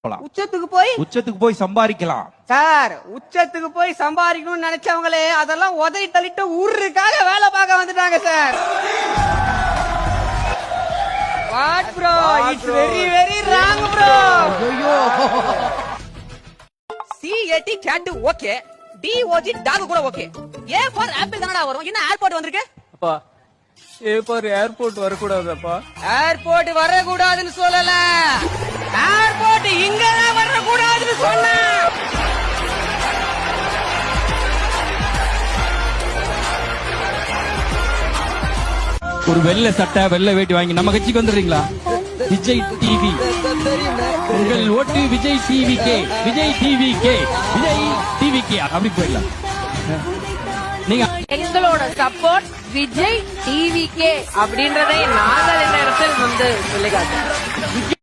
போலாம். உச்சத்துக்கு போய் சம்பாதிக்கலாம். சார், உச்சத்துக்கு போய் சம்பாதிக்கணும்னு நினைச்சவங்களே அதெல்லாம் உதறி தள்ளிட்டு ஊருக்காக வேலை பார்க்க வந்துட்டாங்க sir. What bro, it's very very wrong bro. C-A-T cat okay, D-O-G dog கூட ஓகே. A ஃபார் ஆப்பிள் தானடா வரும். என்ன ஏர்போர்ட் வந்திருக்கு? அப்பா, ஏ ஃபார் ஏர்போர்ட் வரக்கூடாதப்பா. ஏர்போர்ட் வரக்கூடாதுன்னு சொல்லல, ஏர்போர்ட் இங்கதான் வரக்கூடாதுன்னு சொன்ன. ஒரு வெள்ளை சட்டை வெள்ளை வேட்டி வாங்கி நம்ம கட்சிக்கு வந்துடுறீங்களா? விஜய் டிவி, உங்கள் ஓட்டு Vijay TV K, Vijay TV K, Vijay TV K அப்படி போயிடலாம். நீங்க எங்களோட சப்போர்ட் விஜய் டிவி கே அப்படின்றதை நாங்கள் இந்த இடத்தில் வந்து சொல்லி காட்டுறோம்.